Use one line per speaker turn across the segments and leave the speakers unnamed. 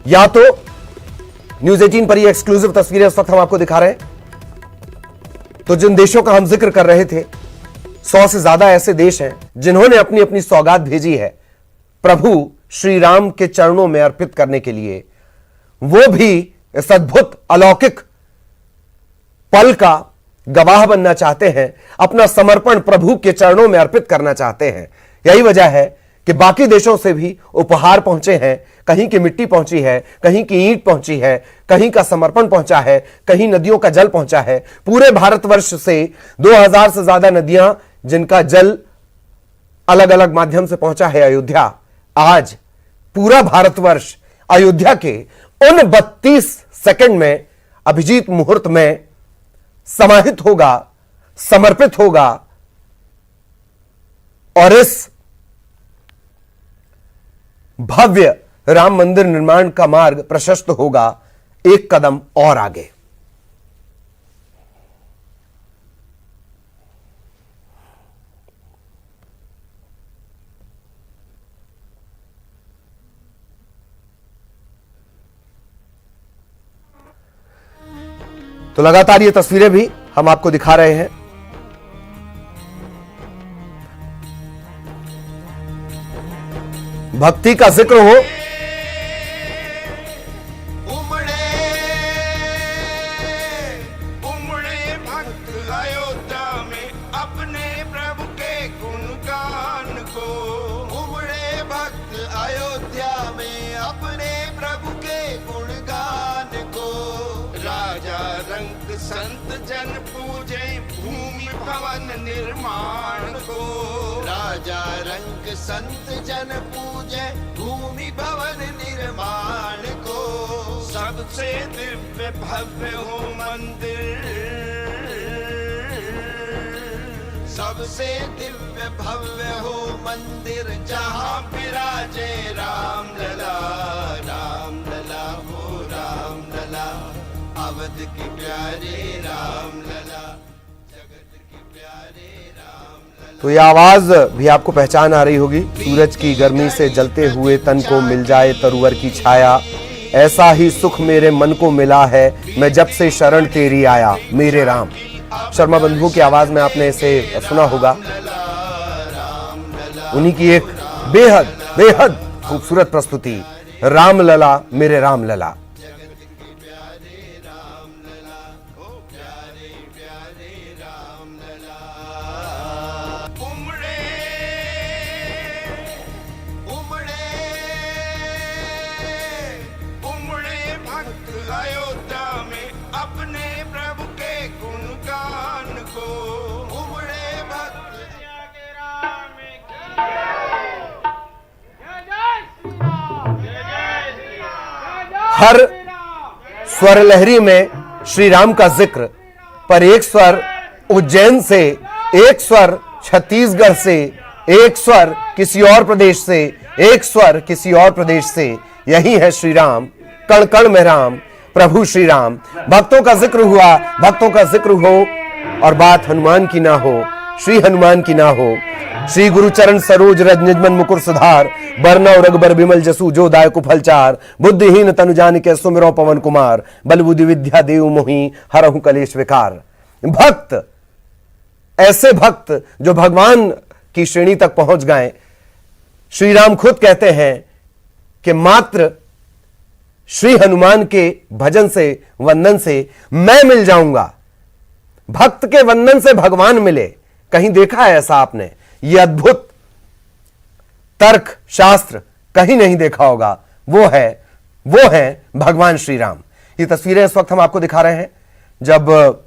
या तो न्यूज 18 पर ये एक्सक्लूसिव तस्वीरें इस वक्त हम आपको दिखा रहे हैं। तो जिन देशों का हम जिक्र कर रहे थे, 100 से ज्यादा ऐसे देश हैं जिन्होंने अपनी अपनी सौगात भेजी है प्रभु श्री राम के चरणों में अर्पित करने के लिए। वो भी इस अद्भुत अलौकिक पल का गवाह बनना चाहते हैं, अपना समर्पण प्रभु के चरणों में अर्पित करना चाहते हैं। यही वजह है कि बाकी देशों से भी उपहार पहुंचे हैं। कहीं की मिट्टी पहुंची है, कहीं की ईंट पहुंची है, कहीं का समर्पण पहुंचा है, कहीं नदियों का जल पहुंचा है। पूरे भारतवर्ष से 2000 से ज्यादा नदियां जिनका जल अलग अलग माध्यम से पहुंचा है अयोध्या। आज पूरा भारतवर्ष अयोध्या के उन 32 सेकंड में, अभिजीत मुहूर्त में समाहित होगा, समर्पित होगा और इस भव्य राम मंदिर निर्माण का मार्ग प्रशस्त होगा एक कदम और आगे। तो लगातार ये तस्वीरें भी हम आपको दिखा रहे हैं। भक्ति का जिक्र हो,
उमड़े भक्त अयोध्या में अपने प्रभु के गुणगान को। उमड़े भक्त अयोध्या में अपने प्रभु के गुणगान को। राजा रंग संत जन पूजे भूमि भवन निर्माण को। राजा रंग संत जन पूजे भूमि भवन निर्माण को। सबसे दिव्य भव्य हो मंदिर, सबसे दिव्य भव्य हो मंदिर, जहाँ विराजे राम लला। राम लला हो राम लला, अवध की प्यारे राम लला, जगत की प्यारे राम लला।
तो यह आवाज भी आपको पहचान आ रही होगी। सूरज की गर्मी से जलते हुए तन को मिल जाए तरुवर की छाया, ऐसा ही सुख मेरे मन को मिला है, मैं जब से शरण तेरी आया मेरे राम। शर्मा बंधुओं की आवाज में आपने इसे सुना होगा। उन्हीं की एक बेहद बेहद खूबसूरत प्रस्तुति, राम लला मेरे राम लला।
अयोध्या में अपने प्रभु के गुणगान को। उमड़े भक्त
हर स्वर लहरी में श्री राम का जिक्र, पर एक स्वर उज्जैन से, एक स्वर छत्तीसगढ़ से, एक स्वर किसी और प्रदेश से, एक स्वर किसी और प्रदेश से। यही है श्री राम, कण कण में राम, प्रभु श्री राम। भक्तों का जिक्र हुआ, भक्तों का जिक्र हो और बात हनुमान की ना हो, श्री हनुमान की ना हो। श्री गुरु चरण सरोज रज निजमन मुकुर सुधार, बरनौ रघुबर बिमल जसु जो दायकु फलचार। बुद्धिहीन तनु जानिके सुमिरौ पवन कुमार, बल बुद्धि विद्या देव मोहि हरहु कलेश विकार। भक्त, ऐसे भक्त जो भगवान की श्रेणी तक पहुंच गए। श्री राम खुद कहते हैं कि मात्र श्री हनुमान के भजन से, वंदन से मैं मिल जाऊंगा। भक्त के वंदन से भगवान मिले, कहीं देखा है ऐसा आपने? यह अद्भुत तर्क शास्त्र कहीं नहीं देखा होगा। वो है भगवान श्री राम। ये तस्वीरें इस वक्त हम आपको दिखा रहे हैं जब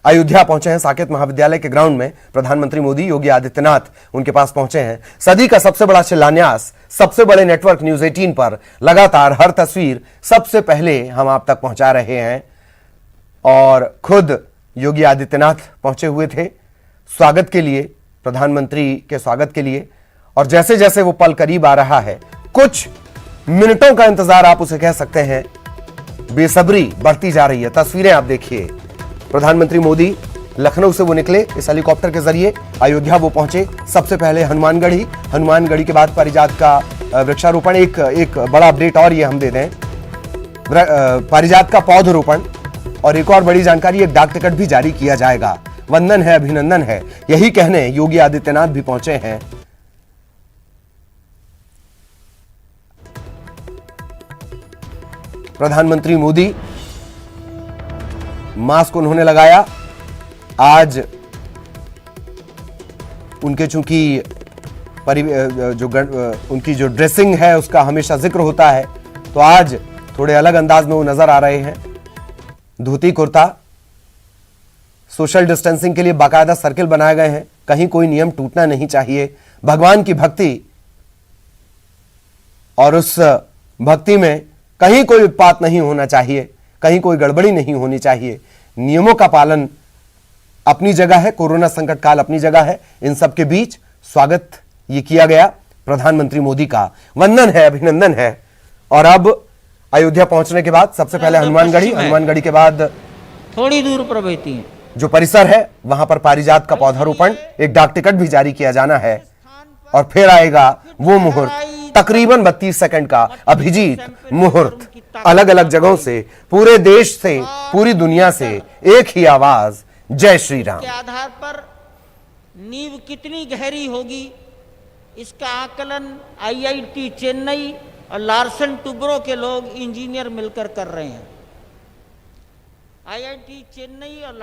अयोध्या पहुंचे हैं। साकेत महाविद्यालय के ग्राउंड में प्रधानमंत्री मोदी, योगी आदित्यनाथ उनके पास पहुंचे हैं। सदी का सबसे बड़ा शिलान्यास, सबसे बड़े नेटवर्क न्यूज 18 पर लगातार हर तस्वीर सबसे पहले हम आप तक पहुंचा रहे हैं। और खुद योगी आदित्यनाथ पहुंचे हुए थे स्वागत के लिए, प्रधानमंत्री के स्वागत के लिए। और जैसे जैसे वो पल करीब आ रहा है, कुछ मिनटों का इंतजार आप उसे कह सकते हैं, बेसब्री बढ़ती जा रही है। तस्वीरें आप देखिए, प्रधानमंत्री मोदी लखनऊ से वो निकले इस हेलीकॉप्टर के जरिए, अयोध्या वो पहुंचे। सबसे पहले हनुमानगढ़ी के बाद पारिजात का वृक्षारोपण। एक बड़ा अपडेट और ये हम दे दें, पारिजात का पौधरोपण और एक और बड़ी जानकारी, एक डाक टिकट भी जारी किया जाएगा। वंदन है, अभिनंदन है, यही कहने योगी आदित्यनाथ भी पहुंचे हैं। प्रधानमंत्री मोदी, मास्क उन्होंने लगाया। आज उनके चूंकि उनकी जो ड्रेसिंग है उसका हमेशा जिक्र होता है, तो आज थोड़े अलग अंदाज में वो नजर आ रहे हैं। धोती कुर्ता, सोशल डिस्टेंसिंग के लिए बाकायदा सर्किल बनाए गए हैं, कहीं कोई नियम टूटना नहीं चाहिए। भगवान की भक्ति और उस भक्ति में कहीं कोई उत्पात नहीं होना चाहिए, कहीं कोई गड़बड़ी नहीं होनी चाहिए। नियमों का पालन अपनी जगह है, कोरोना संकट काल अपनी जगह है। इन सब के बीच स्वागत ये किया गया प्रधानमंत्री मोदी का। वंदन है, अभिनंदन है। और अब अयोध्या पहुंचने के बाद सबसे पहले हनुमानगढ़ी के बाद
थोड़ी दूर पर बहती है
जो परिसर है वहां पर पारिजात का पौधारोपण, एक डाक टिकट भी जारी किया जाना है और फिर आएगा वो मुहूर्त, तकरीबन 32 सेकंड का अभिजीत मुहूर्त। अलग अलग जगहों से, पूरे देश से, पूरी दुनिया से एक ही आवाज, जय श्री राम।
के आधार पर नींव कितनी गहरी होगी इसका आकलन IIT चेन्नई और लार्सन टुब्रो के लोग इंजीनियर मिलकर कर रहे हैं। IIT चेन्नई और